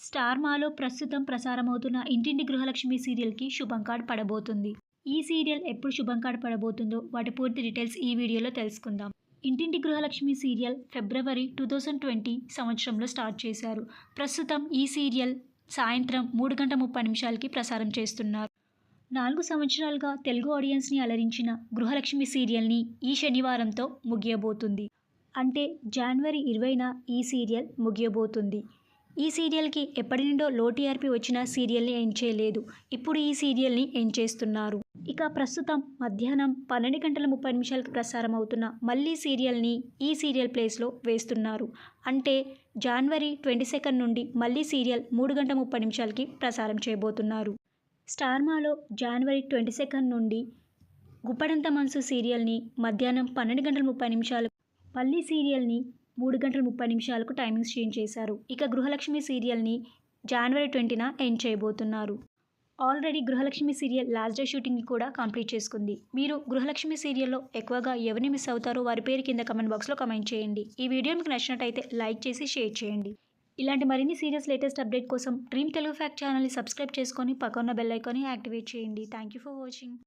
Star మాలో ప్రస్తుతం ప్రసారమవుతున్న ఇంటింటి గృహలక్ష్మి సీరియల్కి శుభం కార్డ్ పడబోతుంది. ఈ సీరియల్ ఎప్పుడు శుభం కార్డ్ పడబోతుందో వాటి పూర్తి డీటెయిల్స్ ఈ వీడియోలో తెలుసుకుందాం. ఇంటింటి గృహలక్ష్మి సీరియల్ ఫిబ్రవరి 2020 సంవత్సరంలో స్టార్ట్ చేశారు. ప్రస్తుతం ఈ సీరియల్ సాయంత్రం 3:30 ప్రసారం చేస్తున్నారు. 4 సంవత్సరాలుగా తెలుగు ఆడియన్స్ని అలరించిన గృహలక్ష్మి సీరియల్ని ఈ శనివారంతో ముగియబోతుంది. అంటే జనవరి 20న ఈ సీరియల్ ముగియబోతుంది. ఈ సీరియల్కి ఎప్పటి నుండో లో టీఆర్పీ వచ్చిన సీరియల్ని ఎండ్ చేయలేదు. ఇప్పుడు ఈ సీరియల్ని ఎండ్ చేస్తున్నారు. ఇక ప్రస్తుతం మధ్యాహ్నం 12:30 ప్రసారం అవుతున్న మళ్ళీ సీరియల్ని ఈ సీరియల్ ప్లేస్లో వేస్తున్నారు. అంటే జనవరి 22 నుండి మళ్ళీ సీరియల్ 3:30 ప్రసారం చేయబోతున్నారు. స్టార్ మాలో జనవరి 22 నుండి గుప్పడంత మనసు సీరియల్ని మధ్యాహ్నం 12:30 మళ్ళీ సీరియల్ని 3:30 టైమింగ్స్ చేంజ్ చేశారు. ఇక గృహలక్ష్మి సీరియల్ని జనవరి 20న ఎండ్ చేయబోతున్నారు. ఆల్రెడీ గృహలక్ష్మి సీరియల్ లాస్ట్ డే షూటింగ్ని కూడా కంప్లీట్ చేసుకుంది. మీరు గృహలక్ష్మి సీరియల్లో ఎక్కువగా ఎవరిని మిస్ అవుతారో వారి పేరు కింద కమెంట్ బాక్స్లో కమెంట్ చేయండి. ఈ వీడియో మీకు నచ్చినట్టయితే లైక్ చేసి షేర్ చేయండి. ఇలాంటి మరిన్ని సీరియల్స్ లేటెస్ట్ అప్డేట్ కోసం డ్రీమ్ తెలుగు ఫ్యాక్ట్ ఛానల్ని సబ్స్క్రైబ్ చేసుకొని పక్కన బెల్ ఐకాన్ని యాక్టివేట్ చేయండి. Thank you for watching.